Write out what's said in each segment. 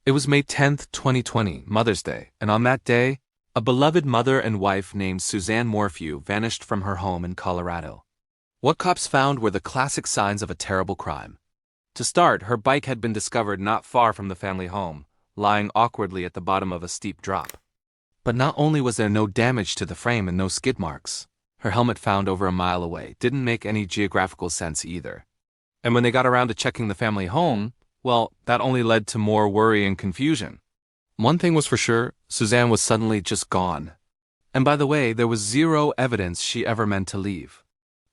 It was May 10th, 2020, Mother's Day, and on that day, a beloved mother and wife named Suzanne Morphew vanished from her home in Colorado. What cops found were the classic signs of a terrible crime. To start, her bike had been discovered not far from the family home, lying awkwardly at the bottom of a steep drop. But not only was there no damage to the frame and no skid marks, her helmet found over a mile away didn't make any geographical sense either. And when they got around to checking the family home, well, that only led to more worry and confusion. One thing was for sure, Suzanne was suddenly just gone. And by the way, there was zero evidence she ever meant to leave.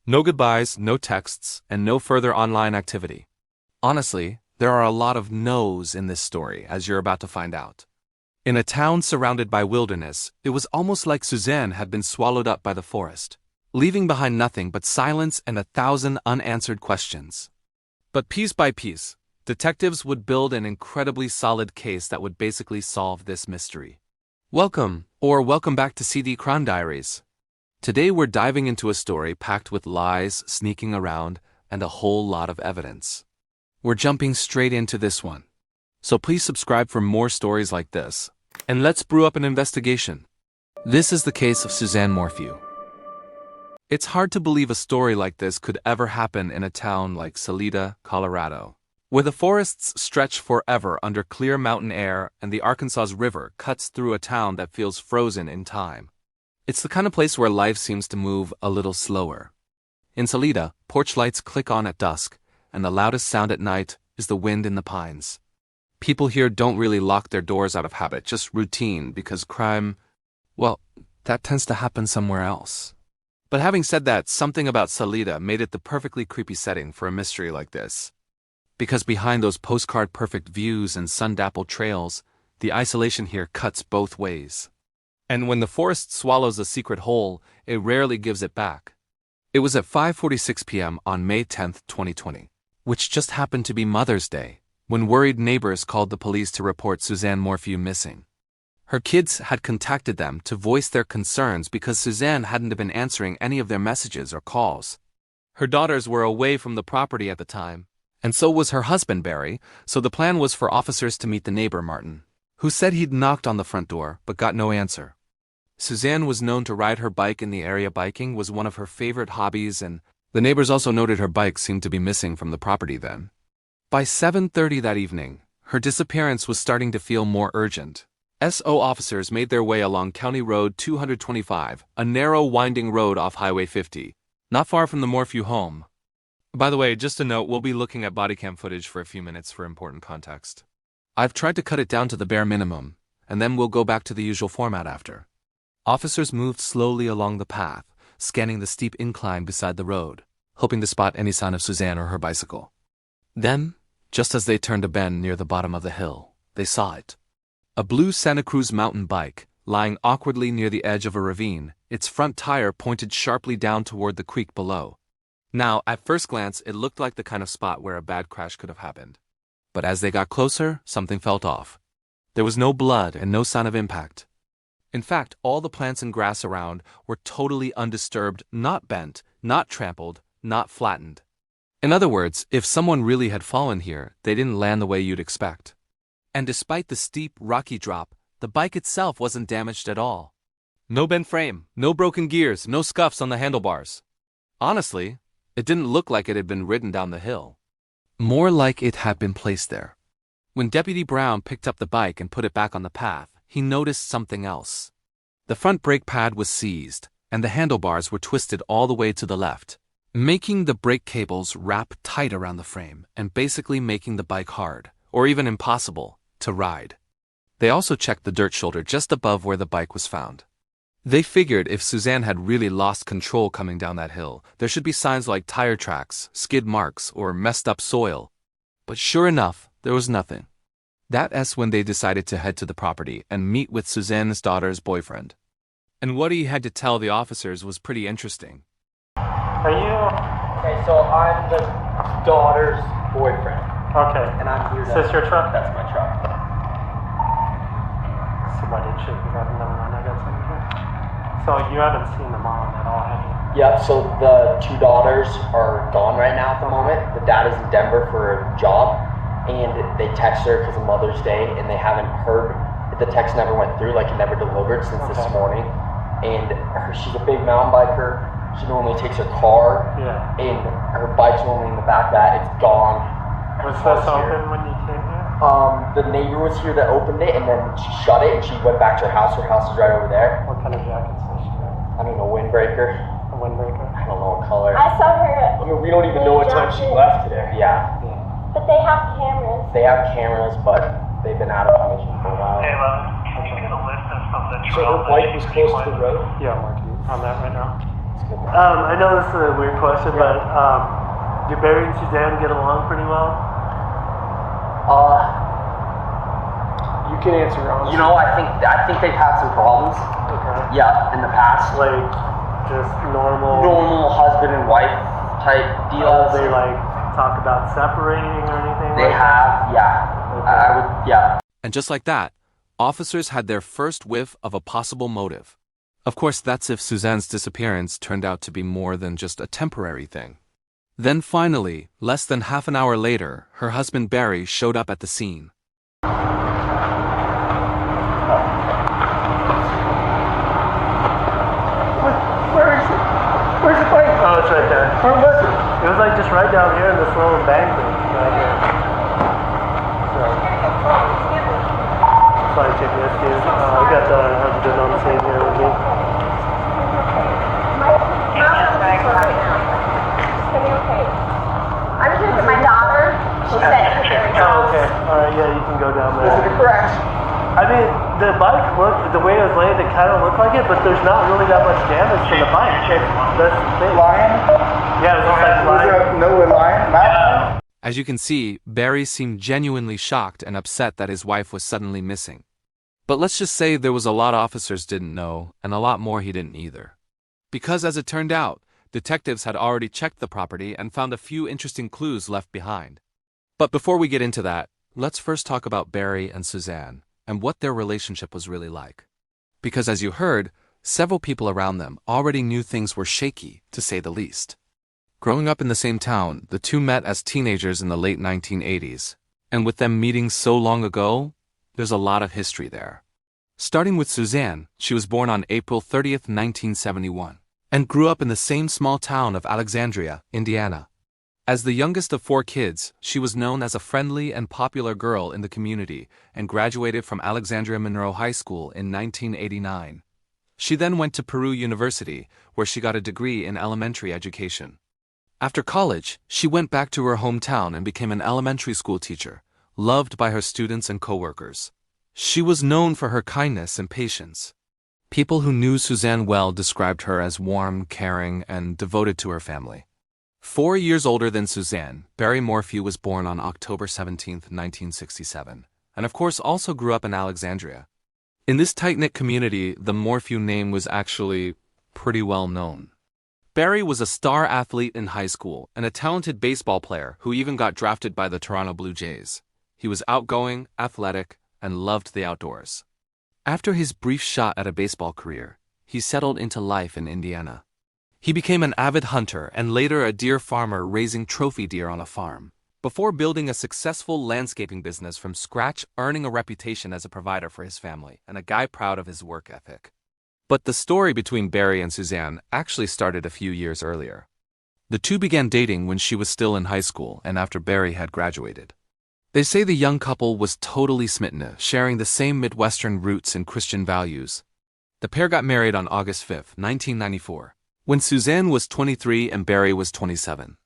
No goodbyes, no texts, and no further online activity. Honestly, there are a lot of no's in this story, as you're about to find out. In a town surrounded by wilderness, it was almost like Suzanne had been swallowed up by the forest, leaving behind nothing but silence and 1,000 unanswered questions. But piece by piece, detectives would build an incredibly solid case that would basically solve this mystery. Welcome back to CD Crime Diaries. Today we're diving into a story packed with lies sneaking around and a whole lot of evidence. We're jumping straight into this one. So please subscribe for more stories like this, and let's brew up an investigation. This is the case of Suzanne Morphew. It's hard to believe a story like this could ever happen in a town like Salida, Colorado, where the forests stretch forever under clear mountain air and the Arkansas River cuts through a town that feels frozen in time. It's the kind of place where life seems to move a little slower. In Salida, porch lights click on at dusk, and the loudest sound at night is the wind in the pines. People here don't really lock their doors out of habit, just routine, because crime, well, that tends to happen somewhere else. But having said that, something about Salida made it the perfectly creepy setting for a mystery like this. Because behind those postcard-perfect views and sun-dappled trails, the isolation here cuts both ways. And when the forest swallows a secret whole, it rarely gives it back. It was at 5:46 p.m. on May 10th, 2020, which just happened to be Mother's Day, when worried neighbors called the police to report Suzanne Morphew missing. Her kids had contacted them to voice their concerns because Suzanne hadn't been answering any of their messages or calls. Her daughters were away from the property at the time, and so was her husband Barry, so the plan was for officers to meet the neighbor Martin, who said he'd knocked on the front door but got no answer. Suzanne was known to ride her bike in the area. Biking was one of her favorite hobbies, and the neighbors also noted her bike seemed to be missing from the property then. By 7:30 that evening, her disappearance was starting to feel more urgent. SO officers made their way along County Road 225, a narrow winding road off Highway 50, not far from the Morphew home. By the way, just a note, we'll be looking at body cam footage for a few minutes for important context. I've tried to cut it down to the bare minimum, and then we'll go back to the usual format after. Officers moved slowly along the path, scanning the steep incline beside the road, hoping to spot any sign of Suzanne or her bicycle. Then, just as they turned a bend near the bottom of the hill, they saw it. A blue Santa Cruz mountain bike, lying awkwardly near the edge of a ravine, its front tire pointed sharply down toward the creek below. Now, at first glance, it looked like the kind of spot where a bad crash could have happened. But as they got closer, something felt off. There was no blood and no sign of impact. In fact, all the plants and grass around were totally undisturbed, not bent, not trampled, not flattened. In other words, if someone really had fallen here, they didn't land the way you'd expect. And despite the steep, rocky drop, the bike itself wasn't damaged at all. No bent frame, no broken gears, no scuffs on the handlebars. Honestly, it didn't look like it had been ridden down the hill. More like it had been placed there. When Deputy Brown picked up the bike and put it back on the path, he noticed something else. The front brake pad was seized, and the handlebars were twisted all the way to the left, making the brake cables wrap tight around the frame and basically making the bike hard, or even impossible, to ride. They also checked the dirt shoulder just above where the bike was found. They figured if Suzanne had really lost control coming down that hill, there should be signs like tire tracks, skid marks, or messed up soil. But sure enough, there was nothing. That's when they decided to head to the property and meet with Suzanne's daughter's boyfriend. And what he had to tell the officers was pretty interesting. Are you? Okay, so I'm the daughter's boyfriend. Okay. And I'm here Is this your truck? That's my truck. Somebody should have gotten them when I got something here. So you haven't seen the mom at all, have you? Yep, so the two daughters are gone right now at the moment. The dad is in Denver for a job. and they text her because of Mother's Day, and they haven't heard. The text never went through, like it never delivered since this morning. And she's a big mountain biker. She normally takes her car, and her bike's normally in the back of that. It's gone. Was this open when you came here? The neighbor was here that opened it, and then she shut it, and she went back to her house. Her house is right over there. What kind of jackets does she wear? I don't know, windbreaker. A windbreaker? I don't know what color. I saw her. I mean, we don't even know what time she left today. Yeah. But they have cameras. They have cameras, but they've been out of commission for a while. Hey, can you get a list of some of the So her bike was close to the road? Yeah, Marky, on that right now. It's good. I know this is a weird question, but do Barry and Suzanne get along pretty well? You can answer honestly. You know, I think they've had some problems. Okay. Yeah, in the past. Like, just normal husband and wife type deals. They like talk about separating or anything? They like have, yeah. Okay. I would, yeah. And just like that, officers had their first whiff of a possible motive. Of course, that's if Suzanne's disappearance turned out to be more than just a temporary thing. Then finally, less than half an hour later, her husband Barry showed up at the scene. Where is it? Where's the bike? Oh, it's right there. Where was it? It was like just right down here in this little embankment right here. So, sorry, take this, dude. I got the husband on the scene here with me. I'm here with my daughter. She said, Oh, okay. Alright, yeah, you can go down there. Is it a crash? I mean, the bike looked, the way it was laid, it kind of looked like it, but there's not really that much damage to the bike. That's the thing. Lion? Yeah, it was just like lying. No lion? Map? As you can see, Barry seemed genuinely shocked and upset that his wife was suddenly missing. But let's just say there was a lot officers didn't know, and a lot more he didn't either. Because as it turned out, detectives had already checked the property and found a few interesting clues left behind. But before we get into that, let's first talk about Barry and Suzanne, and what their relationship was really like. Because as you heard, several people around them already knew things were shaky, to say the least. Growing up in the same town, the two met as teenagers in the late 1980s, and with them meeting so long ago, there's a lot of history there. Starting with Suzanne, she was born on April 30th, 1971, and grew up in the same small town of Alexandria, Indiana. As the youngest of 4 kids, she was known as a friendly and popular girl in the community and graduated from Alexandria Monroe High School in 1989. She then went to Peru University, where she got a degree in elementary education. After college, she went back to her hometown and became an elementary school teacher, loved by her students and coworkers. She was known for her kindness and patience. People who knew Suzanne well described her as warm, caring, and devoted to her family. 4 years older than Suzanne, Barry Morphew was born on October 17, 1967, and of course also grew up in Alexandria. In this tight-knit community, the Morphew name was actually pretty well known. Barry was a star athlete in high school and a talented baseball player who even got drafted by the Toronto Blue Jays. He was outgoing, athletic, and loved the outdoors. After his brief shot at a baseball career, he settled into life in Indiana. He became an avid hunter and later a deer farmer raising trophy deer on a farm, before building a successful landscaping business from scratch, earning a reputation as a provider for his family and a guy proud of his work ethic. But the story between Barry and Suzanne actually started a few years earlier. The two began dating when she was still in high school and after Barry had graduated. They say the young couple was totally smitten, sharing the same Midwestern roots and Christian values. The pair got married on August 5, 1994, when Suzanne was 23 and Barry was 27.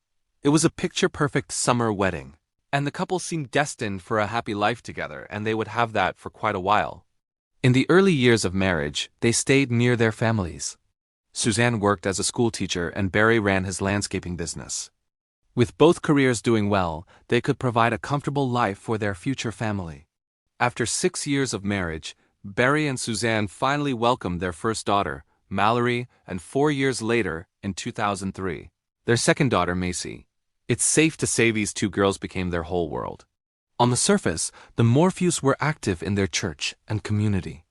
It was a picture-perfect summer wedding, and the couple seemed destined for a happy life together, and they would have that for quite a while. In the early years of marriage, they stayed near their families. Suzanne worked as a school teacher and Barry ran his landscaping business. With both careers doing well, they could provide a comfortable life for their future family. After 6 years of marriage, Barry and Suzanne finally welcomed their first daughter, Mallory, and 4 years later, in 2003, their second daughter, Macy. It's safe to say these two girls became their whole world. On the surface, the Morphews were active in their church and community.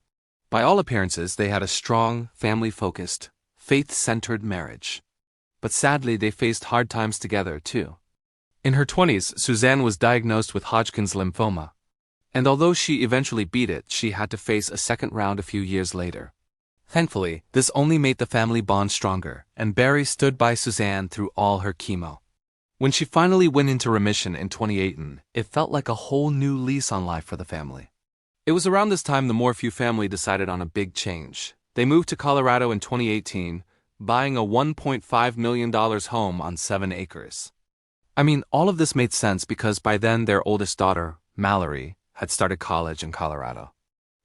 By all appearances, they had a strong, family-focused, faith-centered marriage. But sadly, they faced hard times together, too. In her 20s, Suzanne was diagnosed with Hodgkin's lymphoma. And although she eventually beat it, she had to face a second round a few years later. Thankfully, this only made the family bond stronger, and Barry stood by Suzanne through all her chemo. When she finally went into remission in 2018, it felt like a whole new lease on life for the family. It was around this time the Morphew family decided on a big change. They moved to Colorado in 2018, buying a $1.5 million home on 7 acres. I mean, all of this made sense because by then their oldest daughter, Mallory, had started college in Colorado.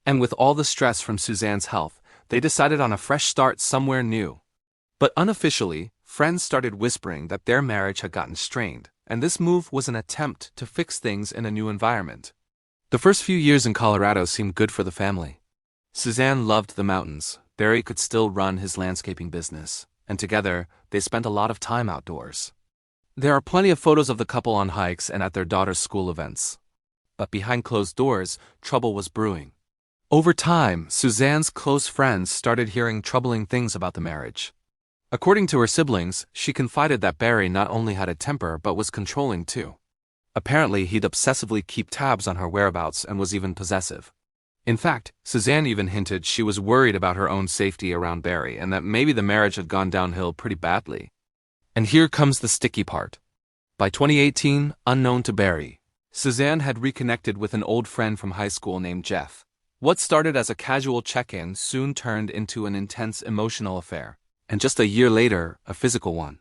And with all the stress from Suzanne's health, they decided on a fresh start somewhere new. But unofficially, friends started whispering that their marriage had gotten strained, and this move was an attempt to fix things in a new environment. The first few years in Colorado seemed good for the family. Suzanne loved the mountains, Barry could still run his landscaping business, and together, they spent a lot of time outdoors. There are plenty of photos of the couple on hikes and at their daughter's school events. But behind closed doors, trouble was brewing. Over time, Suzanne's close friends started hearing troubling things about the marriage. According to her siblings, she confided that Barry not only had a temper but was controlling too. Apparently, he'd obsessively keep tabs on her whereabouts and was even possessive. In fact, Suzanne even hinted she was worried about her own safety around Barry and that maybe the marriage had gone downhill pretty badly. And here comes the sticky part. By 2018, unknown to Barry, Suzanne had reconnected with an old friend from high school named Jeff. What started as a casual check-in soon turned into an intense emotional affair, and just a year later, a physical one.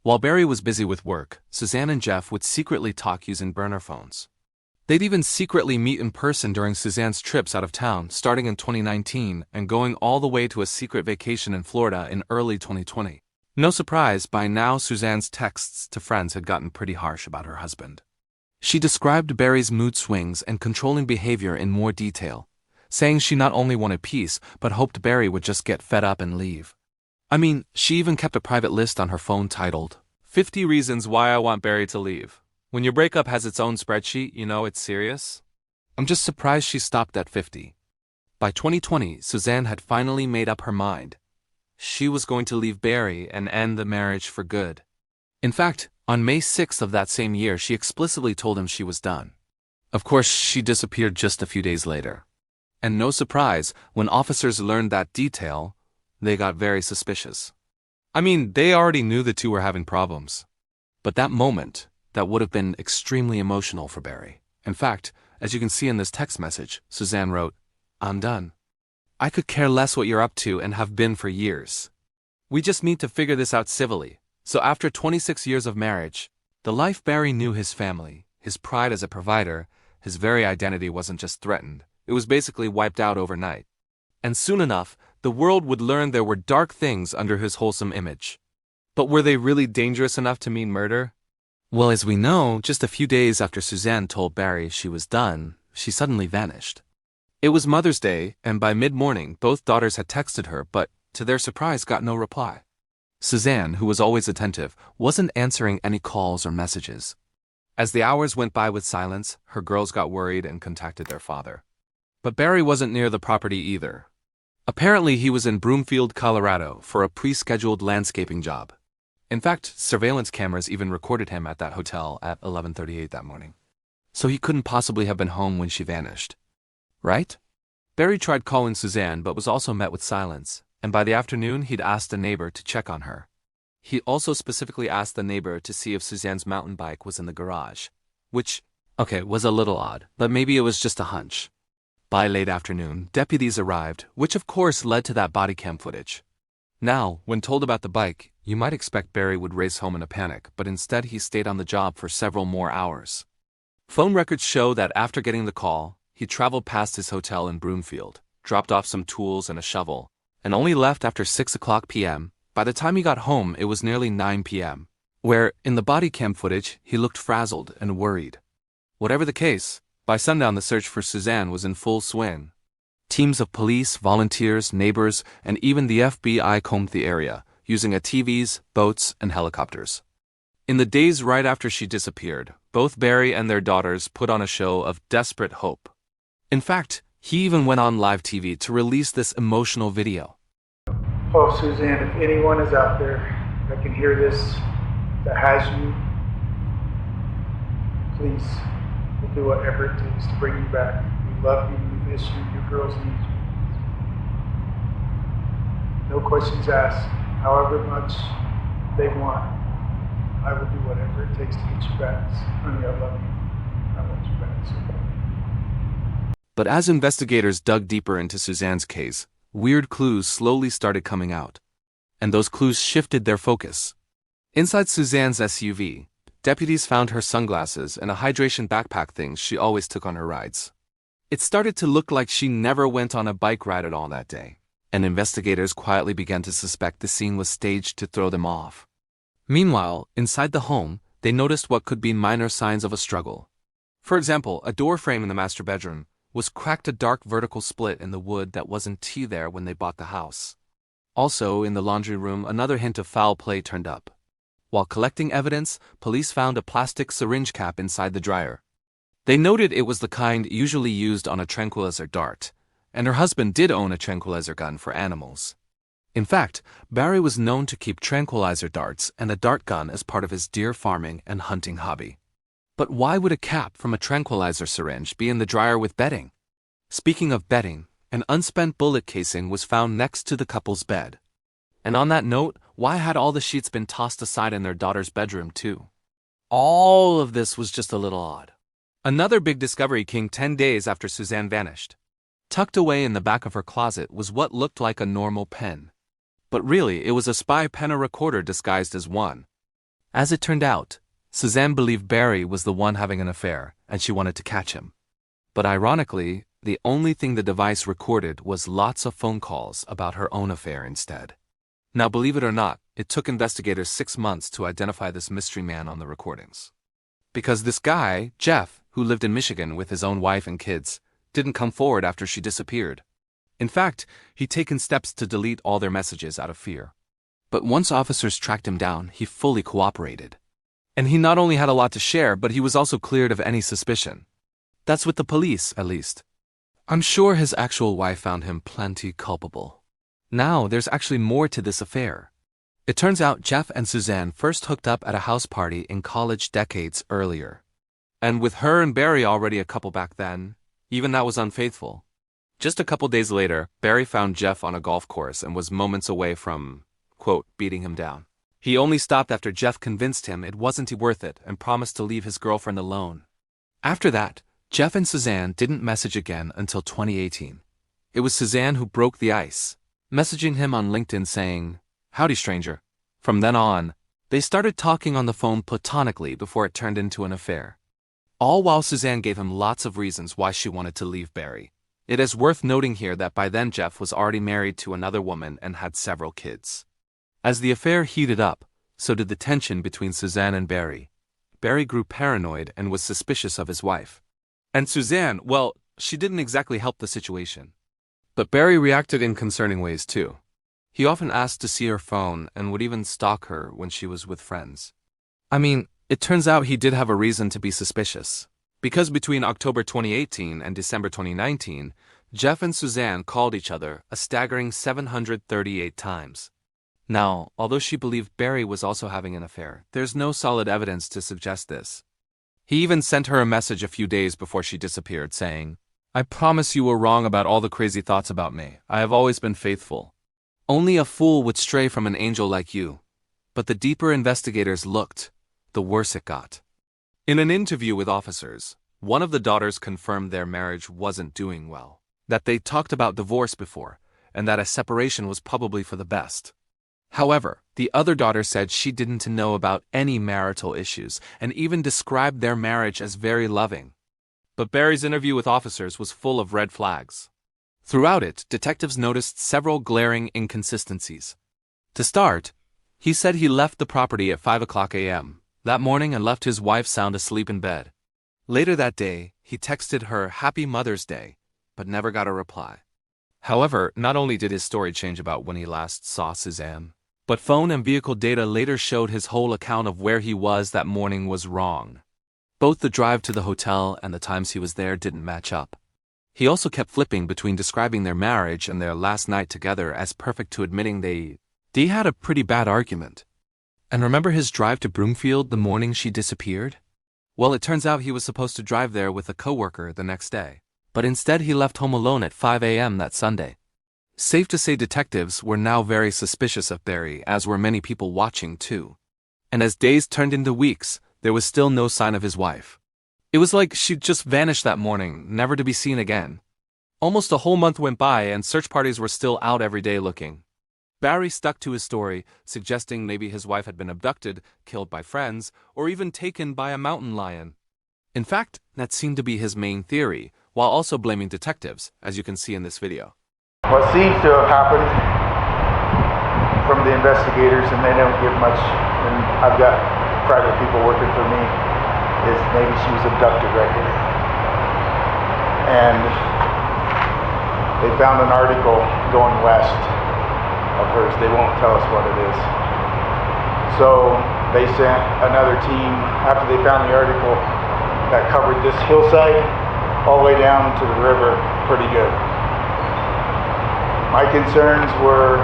While Barry was busy with work, Suzanne and Jeff would secretly talk using burner phones. They'd even secretly meet in person during Suzanne's trips out of town, starting in 2019 and going all the way to a secret vacation in Florida in early 2020. No surprise, by now Suzanne's texts to friends had gotten pretty harsh about her husband. She described Barry's mood swings and controlling behavior in more detail, saying she not only wanted peace, but hoped Barry would just get fed up and leave. I mean, she even kept a private list on her phone titled, 50 Reasons Why I Want Barry to Leave. When your breakup has its own spreadsheet, you know it's serious. I'm just surprised she stopped at 50. By 2020, Suzanne had finally made up her mind. She was going to leave Barry and end the marriage for good. In fact, on May 6th of that same year, she explicitly told him she was done. Of course, she disappeared just a few days later. And no surprise, when officers learned that detail, they got very suspicious. I mean, they already knew the two were having problems. But that moment, that would have been extremely emotional for Barry. In fact, as you can see in this text message, Suzanne wrote, "I'm done. I could care less what you're up to and have been for years. We just need to figure this out civilly." So after 26 years of marriage, the life Barry knew his family, his pride as a provider, his very identity wasn't just threatened. It was basically wiped out overnight. And soon enough, the world would learn there were dark things under his wholesome image. But were they really dangerous enough to mean murder? Well, as we know, just a few days after Suzanne told Barry she was done, she suddenly vanished. It was Mother's Day, and by mid-morning, both daughters had texted her, but, to their surprise, got no reply. Suzanne, who was always attentive, wasn't answering any calls or messages. As the hours went by with silence, her girls got worried and contacted their father. But Barry wasn't near the property either. Apparently, he was in Broomfield, Colorado, for a pre-scheduled landscaping job. In fact, surveillance cameras even recorded him at that hotel at 11:38 that morning. So he couldn't possibly have been home when she vanished. Right? Barry tried calling Suzanne but was also met with silence, and by the afternoon he'd asked a neighbor to check on her. He also specifically asked the neighbor to see if Suzanne's mountain bike was in the garage, which, was a little odd, but maybe it was just a hunch. By late afternoon, deputies arrived, which of course led to that body cam footage. Now, when told about the bike, you might expect Barry would race home in a panic, but instead he stayed on the job for several more hours. Phone records show that after getting the call, he traveled past his hotel in Broomfield, dropped off some tools and a shovel, and only left after 6 p.m. By the time he got home, it was nearly 9 p.m., where, in the body cam footage, he looked frazzled and worried. Whatever the case, by sundown the search for Suzanne was in full swing. Teams of police, volunteers, neighbors, and even the FBI combed the area, using ATVs, boats, and helicopters. In the days right after she disappeared, both Barry and their daughters put on a show of desperate hope. In fact, he even went on live TV to release this emotional video. "Oh, Suzanne, if anyone is out there that can hear this, that has you, please, we'll do whatever it takes to bring you back. We love you, we miss you, your girls need you. No questions asked. However much they want, I will do whatever it takes to get you back. Honey, I love you. I want you back so bad. But as investigators dug deeper into Suzanne's case, weird clues slowly started coming out. And those clues shifted their focus. Inside Suzanne's SUV, deputies found her sunglasses and a hydration backpack thing she always took on her rides. It started to look like she never went on a bike ride at all that day, and investigators quietly began to suspect the scene was staged to throw them off. Meanwhile, inside the home, they noticed what could be minor signs of a struggle. For example, a door frame in the master bedroom was cracked, a dark vertical split in the wood that wasn't there when they bought the house. Also, in the laundry room, another hint of foul play turned up. While collecting evidence, police found a plastic syringe cap inside the dryer. They noted it was the kind usually used on a tranquilizer dart, and her husband did own a tranquilizer gun for animals. In fact, Barry was known to keep tranquilizer darts and a dart gun as part of his deer farming and hunting hobby. But why would a cap from a tranquilizer syringe be in the dryer with bedding? Speaking of bedding, an unspent bullet casing was found next to the couple's bed. And on that note, why had all the sheets been tossed aside in their daughter's bedroom too? All of this was just a little odd. Another big discovery came 10 days after Suzanne vanished. Tucked away in the back of her closet was what looked like a normal pen. But really, it was a spy pen, a recorder disguised as one. As it turned out, Suzanne believed Barry was the one having an affair, and she wanted to catch him. But ironically, the only thing the device recorded was lots of phone calls about her own affair instead. Now, believe it or not, it took investigators 6 months to identify this mystery man on the recordings. Because this guy, Jeff, who lived in Michigan with his own wife and kids, didn't come forward after she disappeared. In fact, he'd taken steps to delete all their messages out of fear. But once officers tracked him down, he fully cooperated. And he not only had a lot to share, but he was also cleared of any suspicion. That's with the police, at least. I'm sure his actual wife found him plenty culpable. Now, there's actually more to this affair. It turns out Jeff and Suzanne first hooked up at a house party in college decades earlier. And with her and Barry already a couple back then, even that was unfaithful. Just a couple days later, Barry found Jeff on a golf course and was moments away from, quote, beating him down. He only stopped after Jeff convinced him it wasn't worth it and promised to leave his girlfriend alone. After that, Jeff and Suzanne didn't message again until 2018. It was Suzanne who broke the ice, messaging him on LinkedIn saying, "Howdy, stranger." From then on, they started talking on the phone platonically before it turned into an affair. All while Suzanne gave him lots of reasons why she wanted to leave Barry. It is worth noting here that by then Jeff was already married to another woman and had several kids. As the affair heated up, so did the tension between Suzanne and Barry. Barry grew paranoid and was suspicious of his wife. And Suzanne, well, she didn't exactly help the situation. But Barry reacted in concerning ways too. He often asked to see her phone and would even stalk her when she was with friends. I mean, it turns out he did have a reason to be suspicious. Because between October 2018 and December 2019, Jeff and Suzanne called each other a staggering 738 times. Now, although she believed Barry was also having an affair, there's no solid evidence to suggest this. He even sent her a message a few days before she disappeared saying, "I promise you were wrong about all the crazy thoughts about me. I have always been faithful. Only a fool would stray from an angel like you." But the deeper investigators looked, the worse it got. In an interview with officers, one of the daughters confirmed their marriage wasn't doing well, that they talked about divorce before, and that a separation was probably for the best. However, the other daughter said she didn't know about any marital issues and even described their marriage as very loving. But Barry's interview with officers was full of red flags. Throughout it, detectives noticed several glaring inconsistencies. To start, he said he left the property at 5 a.m. that morning and left his wife sound asleep in bed. Later that day, he texted her Happy Mother's Day, but never got a reply. However, not only did his story change about when he last saw Suzanne, but phone and vehicle data later showed his whole account of where he was that morning was wrong. Both the drive to the hotel and the times he was there didn't match up. He also kept flipping between describing their marriage and their last night together as perfect to admitting they had a pretty bad argument. And remember his drive to Broomfield the morning she disappeared? Well, it turns out he was supposed to drive there with a coworker the next day, but instead he left home alone at 5 a.m. that Sunday. Safe to say detectives were now very suspicious of Barry, as were many people watching too. And as days turned into weeks, there was still no sign of his wife. It was like she'd just vanished that morning, never to be seen again. Almost a whole month went by and search parties were still out every day looking. Barry stuck to his story, suggesting maybe his wife had been abducted, killed by friends, or even taken by a mountain lion. In fact, that seemed to be his main theory, while also blaming detectives, as you can see in this video. What seems to have happened from the investigators, and they don't give much, and I've got private people working for me, is maybe she was abducted right here. And they found an article going west of hers. They won't tell us what it is. So they sent another team after they found the article that covered this hillside all the way down to the river pretty good. My concerns were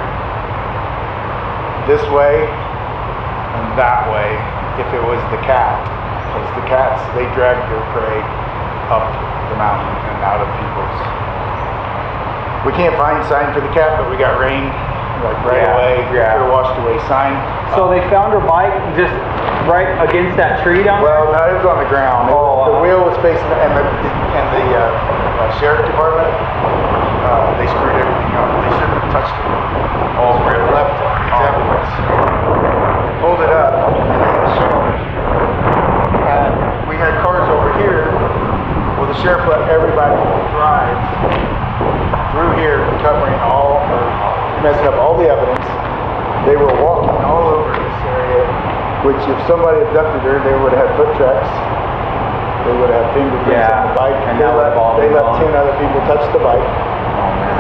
this way and that way if it was the cat, because the cats, they drag their prey up the mountain and out of people's. We can't find sign for the cat, but we got rain like right away. Yeah. Could have washed away sign. So they found her bike just right against that tree down there? Well, no, it was on the ground. The wheel was facing, and the sheriff department, they screwed everything up. They shouldn't have touched it. Oh, where it left it. Evidence. Pulled it up, and showed. And we had cars over here. Well, the sheriff let everybody drive through here, covering all, or messing up all the evidence. They were walking all over this area, which if somebody abducted her, they would have had foot tracks. They would have fingerprints on the bike. And they let 10 other people touch the bike. Oh man.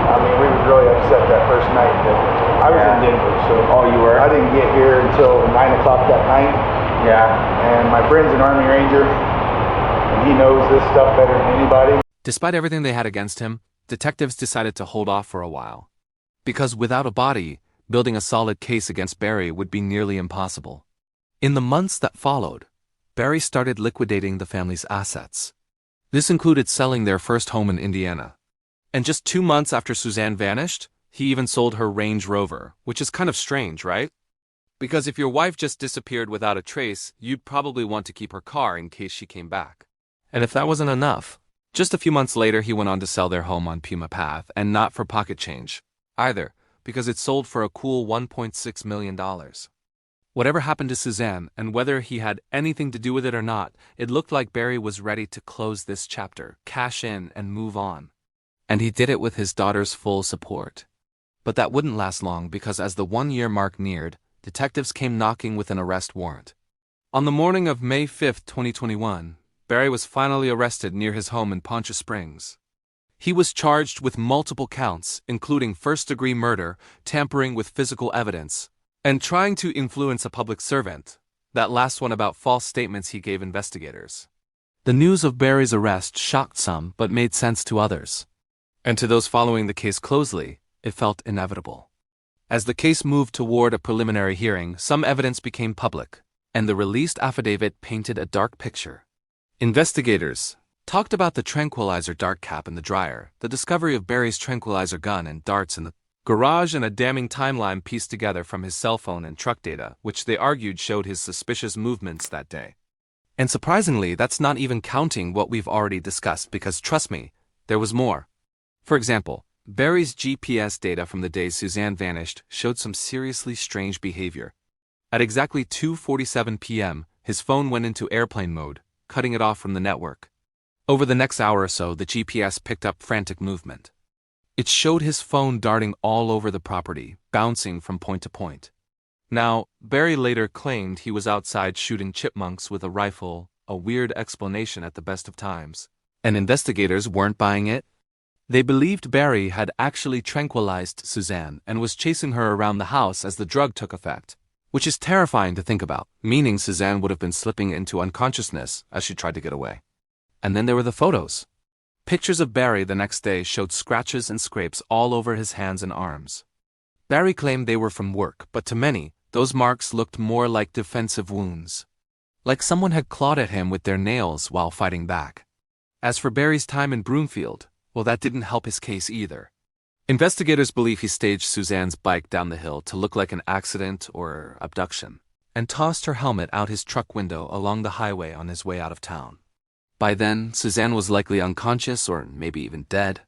I mean, we was really upset that first night. But I was in Denver, so you were? I didn't get here until 9 o'clock that night. Yeah. And my friend's an Army Ranger, and he knows this stuff better than anybody. Despite everything they had against him, detectives decided to hold off for a while. Because without a body, building a solid case against Barry would be nearly impossible. In the months that followed, Barry started liquidating the family's assets. This included selling their first home in Indiana. And just 2 months after Suzanne vanished, he even sold her Range Rover, which is kind of strange, right? Because if your wife just disappeared without a trace, you'd probably want to keep her car in case she came back. And if that wasn't enough, just a few months later he went on to sell their home on Pima Path, and not for pocket change either, because it sold for a cool $1.6 million. Whatever happened to Suzanne, and whether he had anything to do with it or not, it looked like Barry was ready to close this chapter, cash in, and move on. And he did it with his daughter's full support. But that wouldn't last long, because as the 1-year mark neared, detectives came knocking with an arrest warrant. On the morning of May 5, 2021, Barry was finally arrested near his home in Poncha Springs. He was charged with multiple counts, including first-degree murder, tampering with physical evidence, and trying to influence a public servant, that last one about false statements he gave investigators. The news of Barry's arrest shocked some but made sense to others. And to those following the case closely, it felt inevitable. As the case moved toward a preliminary hearing, some evidence became public, and the released affidavit painted a dark picture. Investigators talked about the tranquilizer dart cap in the dryer, the discovery of Barry's tranquilizer gun and darts in the garage, and a damning timeline pieced together from his cell phone and truck data, which they argued showed his suspicious movements that day. And surprisingly, that's not even counting what we've already discussed, because trust me, there was more. For example, Barry's GPS data from the day Suzanne vanished showed some seriously strange behavior. At exactly 2:47 p.m., his phone went into airplane mode, cutting it off from the network. Over the next hour or so, the GPS picked up frantic movement. It showed his phone darting all over the property, bouncing from point to point. Now, Barry later claimed he was outside shooting chipmunks with a rifle, a weird explanation at the best of times. And investigators weren't buying it. They believed Barry had actually tranquilized Suzanne and was chasing her around the house as the drug took effect, which is terrifying to think about, meaning Suzanne would have been slipping into unconsciousness as she tried to get away. And then there were the photos. Pictures of Barry the next day showed scratches and scrapes all over his hands and arms. Barry claimed they were from work, but to many, those marks looked more like defensive wounds. like someone had clawed at him with their nails while fighting back. As for Barry's time in Broomfield, well, that didn't help his case either. Investigators believe he staged Suzanne's bike down the hill to look like an accident or abduction, and tossed her helmet out his truck window along the highway on his way out of town. By then, Suzanne was likely unconscious or maybe even dead.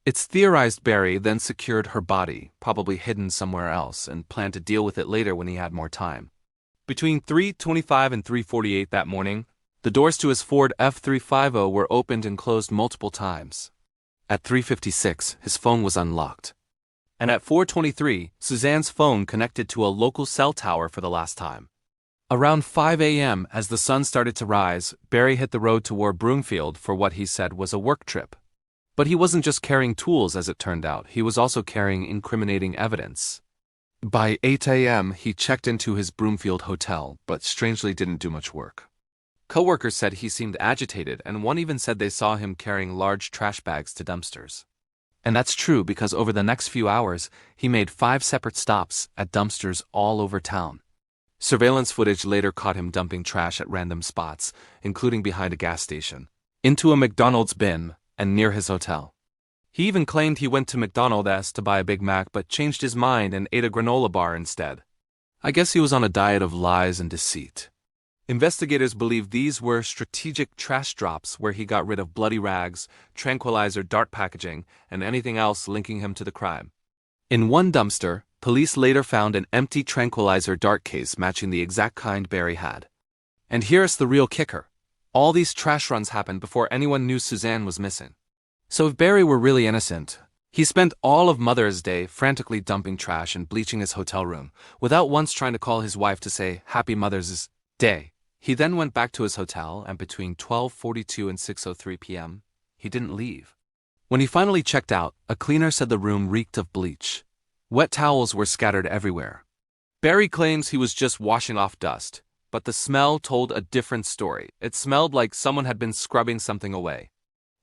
It's theorized Barry then secured her body, probably hidden somewhere else, and planned to deal with it later when he had more time. Between 3:25 and 3:48 that morning, the doors to his Ford F350 were opened and closed multiple times. At 3:56, his phone was unlocked. And at 4:23, Suzanne's phone connected to a local cell tower for the last time. Around 5 a.m., as the sun started to rise, Barry hit the road toward Broomfield for what he said was a work trip. But he wasn't just carrying tools, as it turned out. He was also carrying incriminating evidence. By 8 a.m., he checked into his Broomfield hotel, but strangely didn't do much work. Coworkers said he seemed agitated, and one even said they saw him carrying large trash bags to dumpsters. And that's true because over the next few hours, he made 5 separate stops at dumpsters all over town. Surveillance footage later caught him dumping trash at random spots, including behind a gas station, into a McDonald's bin, and near his hotel. He even claimed he went to McDonald's to buy a Big Mac but changed his mind and ate a granola bar instead. I guess he was on a diet of lies and deceit. Investigators believe these were strategic trash drops where he got rid of bloody rags, tranquilizer dart packaging, and anything else linking him to the crime. In one dumpster, police later found an empty tranquilizer dart case matching the exact kind Barry had. And here's the real kicker. All these trash runs happened before anyone knew Suzanne was missing. So if Barry were really innocent, he spent all of Mother's Day frantically dumping trash and bleaching his hotel room, without once trying to call his wife to say Happy Mother's Day. He then went back to his hotel, and between 12:42 and 6:03 p.m., he didn't leave. When he finally checked out, a cleaner said the room reeked of bleach. Wet towels were scattered everywhere. Barry claims he was just washing off dust, but the smell told a different story. It smelled like someone had been scrubbing something away.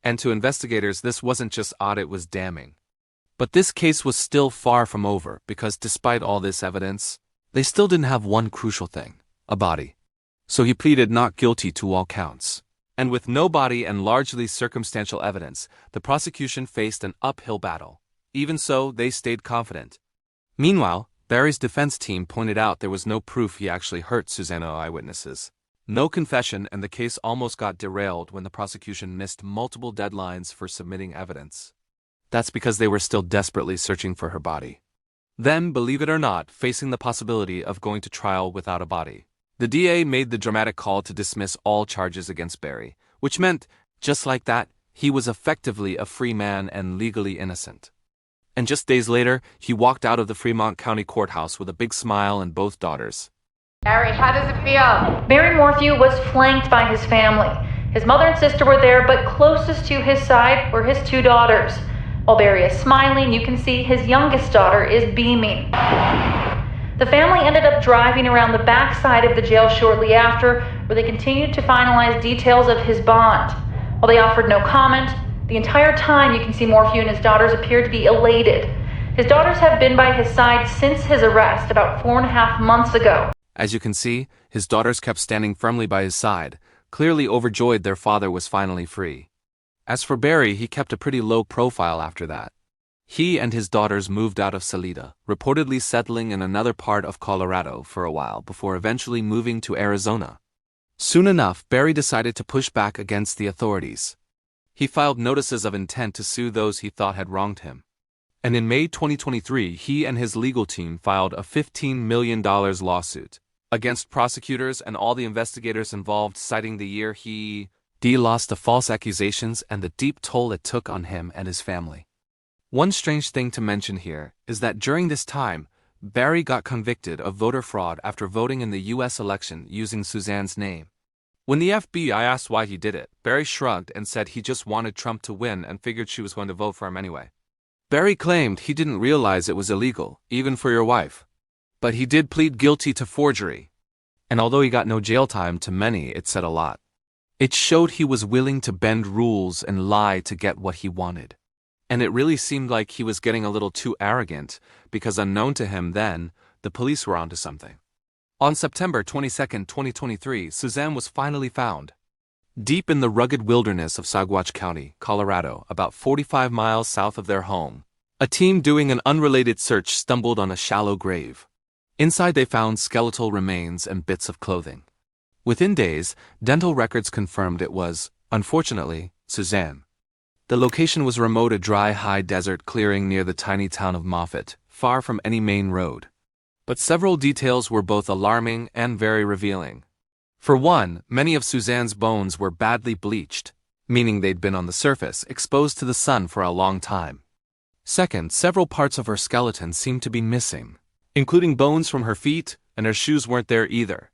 And to investigators, this wasn't just odd, it was damning. But this case was still far from over, because despite all this evidence, they still didn't have one crucial thing: a body. So he pleaded not guilty to all counts. And with no body and largely circumstantial evidence, the prosecution faced an uphill battle. Even so, they stayed confident. Meanwhile, Barry's defense team pointed out there was no proof he actually hurt Suzanne eyewitnesses. No confession, and the case almost got derailed when the prosecution missed multiple deadlines for submitting evidence. That's because they were still desperately searching for her body. Then, believe it or not, facing the possibility of going to trial without a body, the DA made the dramatic call to dismiss all charges against Barry, which meant, just like that, he was effectively a free man and legally innocent. And just days later, he walked out of the Fremont County Courthouse with a big smile and both daughters. Barry, how does it feel? Barry Morphew was flanked by his family. His mother and sister were there, but closest to his side were his 2 daughters. While Barry is smiling, you can see his youngest daughter is beaming. The family ended up driving around the back side of the jail shortly after, where they continued to finalize details of his bond. While they offered no comment, the entire time you can see Morphew and his daughters appeared to be elated. His daughters have been by his side since his arrest about 4.5 months ago. As you can see, his daughters kept standing firmly by his side, clearly overjoyed their father was finally free. As for Barry, he kept a pretty low profile after that. He and his daughters moved out of Salida, reportedly settling in another part of Colorado for a while before eventually moving to Arizona. Soon enough, Barry decided to push back against the authorities. He filed notices of intent to sue those he thought had wronged him. And in May 2023, he and his legal team filed a $15 million lawsuit against prosecutors and all the investigators involved, citing the year he lost the false accusations and the deep toll it took on him and his family. One strange thing to mention here is that during this time, Barry got convicted of voter fraud after voting in the U.S. election using Suzanne's name. When the FBI asked why he did it, Barry shrugged and said he just wanted Trump to win and figured she was going to vote for him anyway. Barry claimed he didn't realize it was illegal, even for your wife. But he did plead guilty to forgery. And although he got no jail time, to many it said a lot. It showed he was willing to bend rules and lie to get what he wanted. And it really seemed like he was getting a little too arrogant, because unknown to him then, the police were onto something. On September 22, 2023, Suzanne was finally found. Deep in the rugged wilderness of Saguache County, Colorado, about 45 miles south of their home, a team doing an unrelated search stumbled on a shallow grave. Inside they found skeletal remains and bits of clothing. Within days, dental records confirmed it was, unfortunately, Suzanne. The location was remote, a dry, high desert clearing near the tiny town of Moffett, far from any main road. But several details were both alarming and very revealing. For one, many of Suzanne's bones were badly bleached, meaning they'd been on the surface, exposed to the sun for a long time. Second, several parts of her skeleton seemed to be missing, including bones from her feet, and her shoes weren't there either.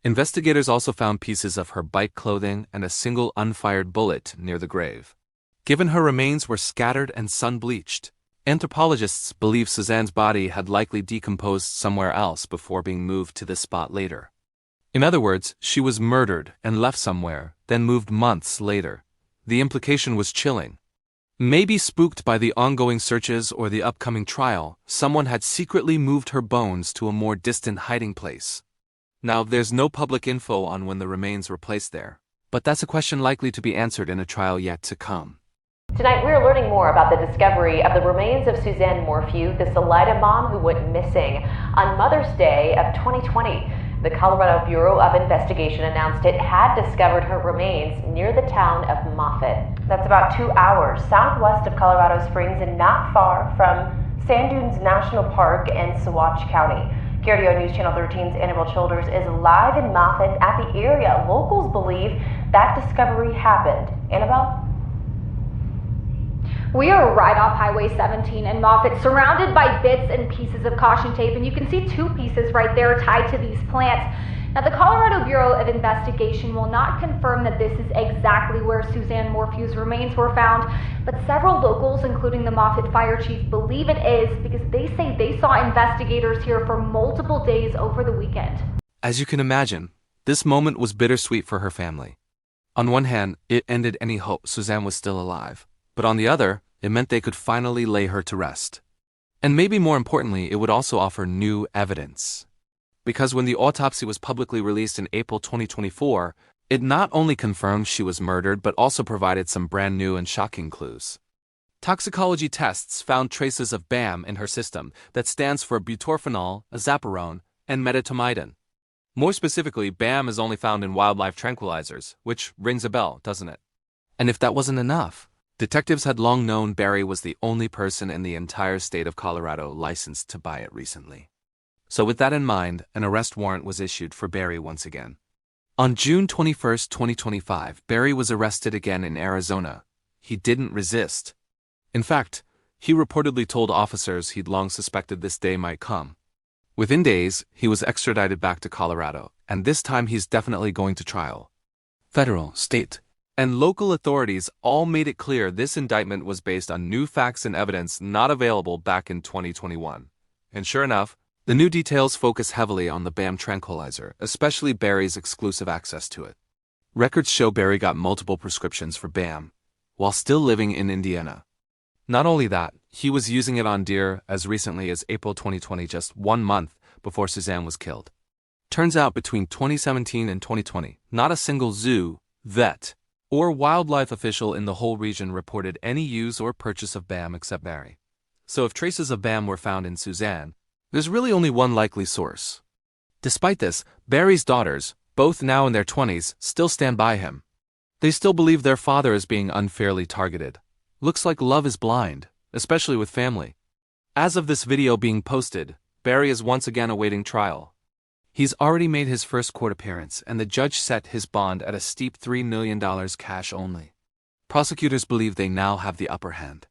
Investigators also found pieces of her bike clothing and a single unfired bullet near the grave. Given her remains were scattered and sun-bleached, anthropologists believe Suzanne's body had likely decomposed somewhere else before being moved to this spot later. In other words, she was murdered and left somewhere, then moved months later. The implication was chilling. Maybe spooked by the ongoing searches or the upcoming trial, someone had secretly moved her bones to a more distant hiding place. Now, there's no public info on when the remains were placed there, but that's a question likely to be answered in a trial yet to come. Tonight, we're learning more about the discovery of the remains of Suzanne Morphew, the Salida mom who went missing on Mother's Day of 2020. The Colorado Bureau of Investigation announced it had discovered her remains near the town of Moffett. That's about 2 hours southwest of Colorado Springs and not far from Sand Dunes National Park in Saguache County. KRDO News Channel 13's Annabelle Childers is live in Moffett at the area. Locals believe that discovery happened. Annabelle? We are right off Highway 17 in Moffett, surrounded by bits and pieces of caution tape, and you can see 2 pieces right there tied to these plants. Now, the Colorado Bureau of Investigation will not confirm that this is exactly where Suzanne Morphew's remains were found, but several locals, including the Moffett fire chief, believe it is because they say they saw investigators here for multiple days over the weekend. As you can imagine, this moment was bittersweet for her family. On one hand, it ended any hope Suzanne was still alive, but on the other, it meant they could finally lay her to rest. And maybe more importantly, it would also offer new evidence. Because when the autopsy was publicly released in April 2024, it not only confirmed she was murdered but also provided some brand new and shocking clues. Toxicology tests found traces of BAM in her system, that stands for butorphanol, azaparone, and medetomidine. More specifically, BAM is only found in wildlife tranquilizers, which rings a bell, doesn't it? And if that wasn't enough, detectives had long known Barry was the only person in the entire state of Colorado licensed to buy it recently. So with that in mind, an arrest warrant was issued for Barry once again. On June 21, 2025, Barry was arrested again in Arizona. He didn't resist. In fact, he reportedly told officers he'd long suspected this day might come. Within days, he was extradited back to Colorado, and this time he's definitely going to trial. Federal, state, and local authorities all made it clear this indictment was based on new facts and evidence not available back in 2021. And sure enough, the new details focus heavily on the BAM tranquilizer, especially Barry's exclusive access to it. Records show Barry got multiple prescriptions for BAM, while still living in Indiana. Not only that, he was using it on deer as recently as April 2020, just 1 month before Suzanne was killed. Turns out between 2017 and 2020, not a single zoo, vet, or wildlife official in the whole region reported any use or purchase of BAM except Barry. So if traces of BAM were found in Suzanne, there's really only one likely source. Despite this, Barry's daughters, both now in their 20s, still stand by him. They still believe their father is being unfairly targeted. Looks like love is blind, especially with family. As of this video being posted, Barry is once again awaiting trial. He's already made his first court appearance, and the judge set his bond at a steep $3 million cash only. Prosecutors believe they now have the upper hand.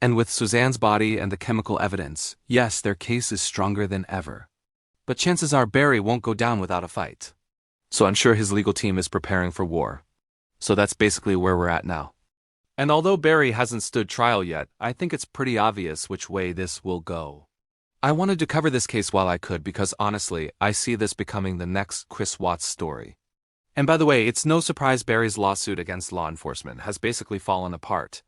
And with Suzanne's body and the chemical evidence, yes, their case is stronger than ever. But chances are Barry won't go down without a fight. So I'm sure his legal team is preparing for war. So that's basically where we're at now. And although Barry hasn't stood trial yet, I think it's pretty obvious which way this will go. I wanted to cover this case while I could because honestly, I see this becoming the next Chris Watts story. And by the way, it's no surprise Barry's lawsuit against law enforcement has basically fallen apart.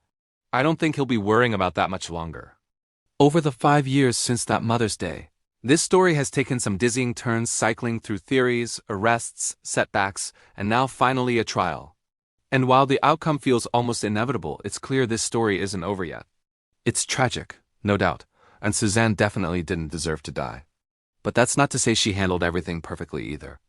I don't think he'll be worrying about that much longer. Over the 5 years since that Mother's Day, This story has taken some dizzying turns, cycling through theories, arrests, setbacks, and now finally a trial. And while the outcome feels almost inevitable, it's clear this story isn't over yet. It's tragic, no doubt, and Suzanne definitely didn't deserve to die. But that's not to say she handled everything perfectly either.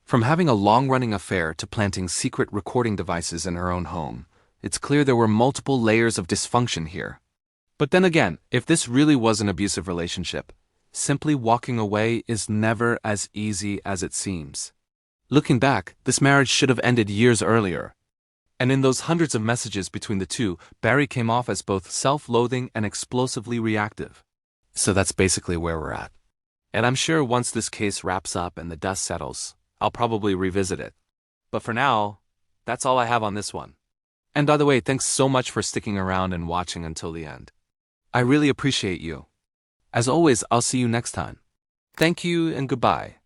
From having a long-running affair to planting secret recording devices in her own home, it's clear there were multiple layers of dysfunction here. But then again, if this really was an abusive relationship, simply walking away is never as easy as it seems. Looking back, this marriage should have ended years earlier. And in those hundreds of messages between the two, Barry came off as both self-loathing and explosively reactive. So that's basically where we're at. And I'm sure once this case wraps up and the dust settles, I'll probably revisit it. But for now, that's all I have on this one. And by the way, thanks so much for sticking around and watching until the end. I really appreciate you. As always, I'll see you next time. Thank you and goodbye.